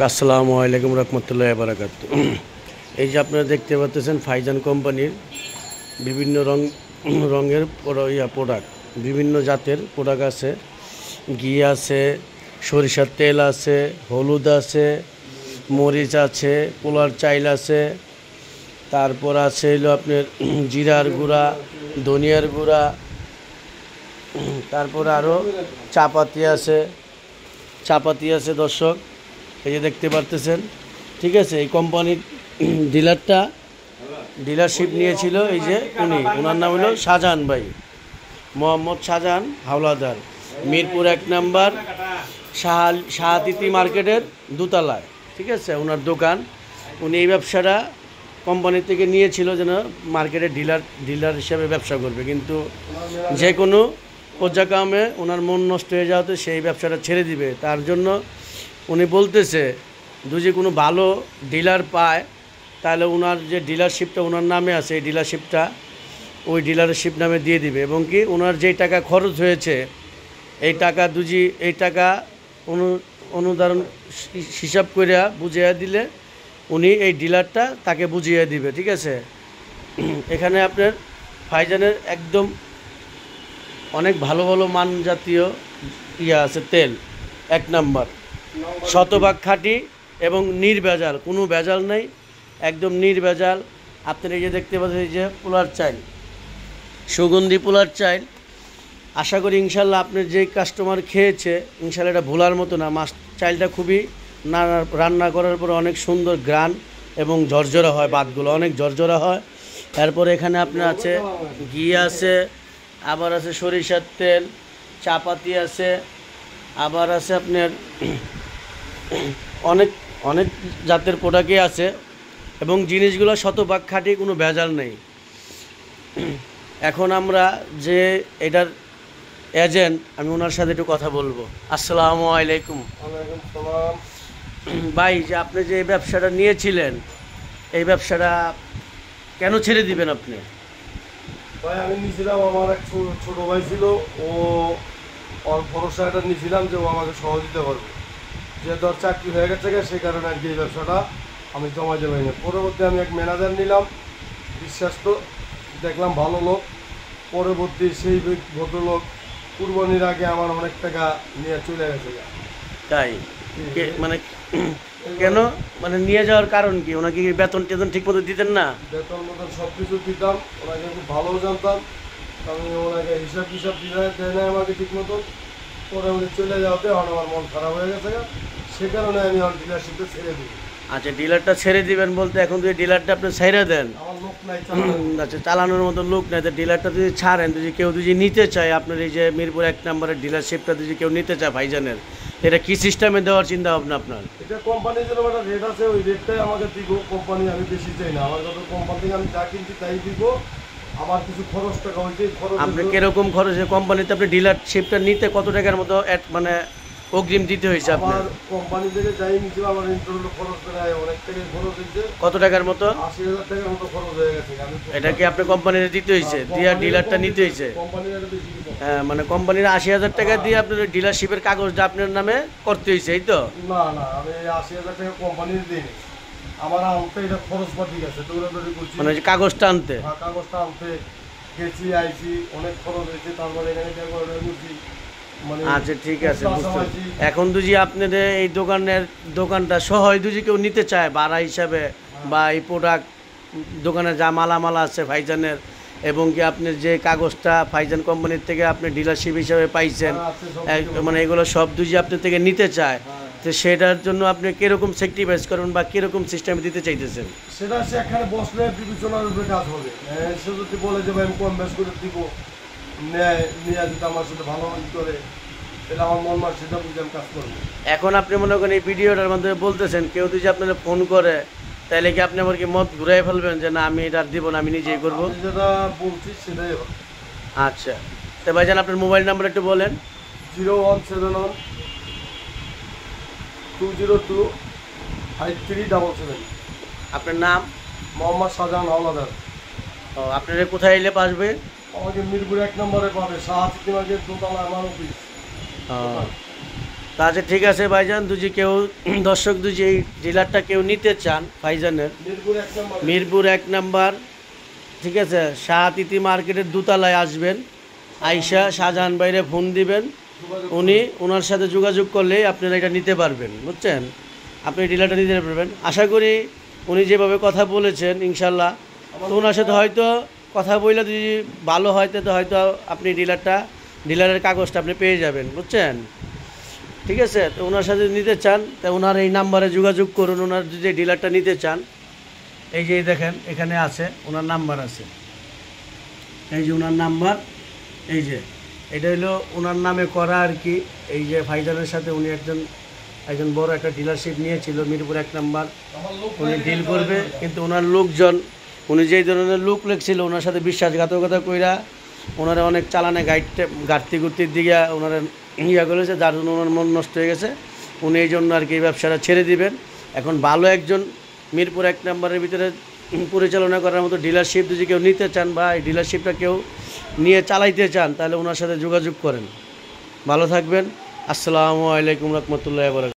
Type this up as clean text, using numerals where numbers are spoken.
আসসালামু আলাইকুম রহমতুল্লাহি ওয়া বারাকাতুহু। এই যে আপনারা দেখতে পাচ্ছেন ফাইজান কোম্পানির বিভিন্ন রঙের প্রোডাক্ট, বিভিন্ন জাতের প্রোডাক্ট আছে। ঘি আছে, সরিষার তেল আছে, হলুদ আছে, মরিচ আছে, পোলার চাইল আছে, তারপর আছে হলো আপনার জিরার গুঁড়া, ধনিয়ার গুঁড়া, তারপর আরও চাপাতি আছে দর্শক, এই যে দেখতে পারতেছেন। ঠিক আছে, এই কোম্পানির ডিলারশিপ নিয়েছিল এই যে ওনার নাম হলো শাহজাহান ভাই, মোহাম্মদ শাহজাহান হাওলাদার, মিরপুর 1 নম্বর শাহাতিথি মার্কেটের দোতলায়। ঠিক আছে, ওনার দোকান। উনি এই ব্যবসাটা কোম্পানি থেকে নিয়েছিল যেন মার্কেটের ডিলার হিসাবে ব্যবসা করবে, কিন্তু যে কোনো পর্যায়ক্রমে ওনার মন নষ্ট হয়ে যাওয়াতে সেই ব্যবসাটা ছেড়ে দিবে। তার জন্য উনি বলতেছে যদি কোনো ভালো ডিলার পায় তাহলে ওনার যে ডিলারশিপটা ওনার নামে আছে এই ডিলারশিপটা ওই ডিলারশিপ নামে দিয়ে দিবে, এবং কি ওনার যেই টাকা খরচ হয়েছে এই টাকা অনুদান হিসাব করে বুঝিয়ে দিলে উনি এই ডিলারটা তাকে বুঝিয়ে দিবে। ঠিক আছে, এখানে আপনার ফাইজানের একদম অনেক ভালো ভালো মান জাতীয় আছে তেল, 1 নম্বর, শতভাগ খাঁটি এবং নির্ভেজাল, কোনো ভেজাল নেই, একদম নির্ভেজাল। আপনারা এই যে দেখতে পাচ্ছেন এই যে পোলার চাইল, সুগন্ধি পোলার চাইল। আশা করি ইনশাল্লাহ আপনার যে কাস্টমার খেয়েছে ইনশাল্লাহ এটা ভোলার মতো না। চাইলটা খুবই রান্না করার পরে অনেক সুন্দর গ্রান এবং ঝরঝরা হয়, ভাতগুলো অনেক ঝরঝরা হয়। তারপরে এখানে আপনার আছে ঘি আছে, আবার আছে সরিষার তেল, চাপাতি আছে, আবার আছে আপনার অনেক অনেক জাতের প্রোডাক্টই আছে, এবং জিনিসগুলো শতভাগ খাঁটি, কোনো ভেজাল নেই। এখন আমরা যে এটার এজেন্ট, আমি ওনার সাথে একটু কথা বলবো। আসসালামু আলাইকুম। ভাই, যে আপনি যে এই ব্যবসাটা নিয়েছিলেন এই ব্যবসাটা কেন ছেড়ে দিবেন আপনি? ভাই, আমি নিয়েছিলাম, আমার এক ছোটো ভাই ছিল, ওর ভরসাটা নিয়েছিলাম যে ও আমাকে সহযোগিতা করবে। যেহেতু ওর চাকরি হয়ে গেছে সেই কারণে আর কি এই ব্যবসাটা আমি জমাইতে পারিনি। পরবর্তী আমি এক ম্যানেজার নিলাম, বিশ্বাস্ত, দেখলাম ভালো লোক। পরবর্তী সেই ভদ্রলোক কুরবানির আগে আমার অনেক টাকা নিয়ে চলে গেছে। তাই মানে কেন, মানে নিয়ে যাওয়ার কারণ কি? ওনাকে কি বেতন টেতন ঠিক মতো দিতেন না? বেতন মতন সব কিছু দিতাম, ওনাকে খুব ভালো জানতাম। আমি ওনাকে হিসাব দেয় না আমাকে ঠিক মতন। পরে উনি চলে যাওয়াতে আমার মন খারাপ হয়ে গেছে, সে কারণে আমি আমার ডিলারশিপটা ছেড়ে দিই। আচ্ছা, ডিলারটা ছেড়ে দিবেন বলতে এখন যদি ডিলারটা আপনি ছেড়ে দেন, আমার লোক নাই, আচ্ছা চালানোর মতো লোক নাই, তো ডিলারটা যদি ছাড়েন, যদি কেউ নিতে চায় আপনার এই যে মিরপুর 1 নম্বরের ডিলারশিপটা যদি কেউ নিতে চায় ভাইজানের, এটা কি সিস্টেমে দেওয়ার চিন্তা ভাবনা আপনার? এটা কোম্পানির জন্য একটা রেট আছে, ওই রেটটাই আমাকে দিব। কোম্পানি আমি বেশি চাই না, আমার যত কোম্পানি থেকে আমি যা কিনছি তাই দিব। আমার কিছু খরচ টাকা হয়েছে, আপনি কিরকম খরচে কোম্পানিতে আপনি ডিলারশিপটা নিতে কত টাকার মতো মানে অগ্রিম দিতে হয়েছে আপনার? কোম্পানি থেকে যাই নিয়েছিল, আমার ইন্টারভিউ খরচ প্রায় অনেক টাকাই খরচ হয়েছে। কত টাকার মতো? 80,000 টাকার মতো খরচ হয়ে গেছে। এটা কি আপনি কোম্পানিতে দিতে হয়েছে, দিয়ে ডিলারটা নিতে হয়েছে? হ্যাঁ, মানে কোম্পানির 80,000 টাকা দিয়ে আপনার ডিলারশিপের কাগজটা আপনার নামে করতে হয়েছে, এই তো? না না, আমি 80,000 টাকা কোম্পানির দিইনি, আমার আনতে এটা খরচ পাতি গেছে, দৌড়াদৌড়ি করছি, মানে কাগজটা আনতে গেছি, আইছি, অনেক খরচ হয়েছে। তারপরে এখানে করছি। আচ্ছা ঠিক আছে, বুঝতে। এখন যদি আপনাদের এই দোকানটা সহ যদি কেউ নিতে চায় ভাড়া হিসাবে, বা এই প্রোডাক্ট দোকানে যা মালামাল আছে ফাইজানের, এবং কি আপনার যে কাগজটা ফাইজান কোম্পানির থেকে আপনি ডিলারশিপ হিসাবে পাইছেন, মানে এগুলো সব যদি আপনার থেকে নিতে চায়, তো সেটার জন্য আপনি কীরকম স্যাক্রিফাইস করবেন বা কীরকম সিস্টেমে দিতে চাইতেছেন? সেটা সে এখানে বসলে বিবেচনার উপরে কাজ হবে। সে যদি বলে যে ভাই আমি কম বেশ করে দিব, নিয়ে যদি আমার সাথে ভালো করে, এটা আমার মন মার, সেটা বুঝে আমি কাজ করবো। এখন আপনি মনে করেন এই ভিডিওটার মাধ্যমে বলতেছেন, কেউ যদি আপনারা ফোন করে তাহলে কি আপনি আমার কি মত ঘুরাই ফেলবেন যে না আমি এটা দিব না, আমি নিজেই করবো? যেটা বলছি সেটাই হবে। আচ্ছা, তো ভাইজান আপনার মোবাইল নাম্বার একটু বলেন। 0171 202 5377। আপনার নাম? মোহাম্মদ শাহজাহান হাওলাদার। ও, আপনারা কোথায় এলে পাসবে? আমাকে মিরপুর 1 নম্বরে পাবে, শাহাতিথি মার্কেট দোতলা আমার অফিস। তা আচ্ছা ঠিক আছে ভাইজান, যদি কেউ দর্শক যদি এই ডিলারটা কেউ নিতে চান ভাইজানের, মিরপুর 1 নাম্বার, ঠিক আছে, শাহাতিথি মার্কেটের দোতলায় আসবেন, আইসা শাহজাহান ভাইরে ফোন দিবেন, ওনার সাথে যোগাযোগ করলেই আপনারা এটা নিতে পারবেন, বুঝছেন, আপনি ডিলারটা নিতে পারবেন। আশা করি উনি যেভাবে কথা বলেছেন ইনশাল্লাহ, তো ওনার সাথে হয়তো কথা বললে যদি ভালো হয় তো হয়তো আপনি ডিলারের কাগজটা আপনি পেয়ে যাবেন, বুঝছেন, ঠিক আছে। তো ওনার সাথে নিতে চান তা ওনার এই নাম্বারে যোগাযোগ করুন। ওনার যদি ডিলারটা নিতে চান, এই যে দেখেন এখানে আছে ওনার নাম্বার আছে, এই যে ওনার নাম্বার, এই যে এটা হলো ওনার নামে করা আর কি। এই যে ভাইজানের সাথে উনি একজন বড় একটা ডিলারশিপ নিয়েছিল মিরপুর 1 নাম্বার, উনি ডিল করবে, কিন্তু ওনার লোকজন, উনি যেই ধরনের লোক লেগছিল ওনার সাথে বিশ্বাসঘাতকতা কইরা ওনারা অনেক চালানে ঘাটতির দিকে ওনারা করেছে, যার জন্য ওনার মন নষ্ট হয়ে গেছে। উনি এই জন্য আর কি এই ব্যবসাটা ছেড়ে দিবেন। এখন ভালো একজন মিরপুর 1 নাম্বারের ভিতরে পরিচালনা করার মতো ডিলারশিপ যদি কেউ নিতে চান বা এই ডিলারশিপটা কেউ নিয়ে চালাইতে চান, তাহলে ওনার সাথে যোগাযোগ করেন। ভালো থাকবেন। আসসালামু আলাইকুম রহমতুল্লাহি ওয়া বারাকাতুহু।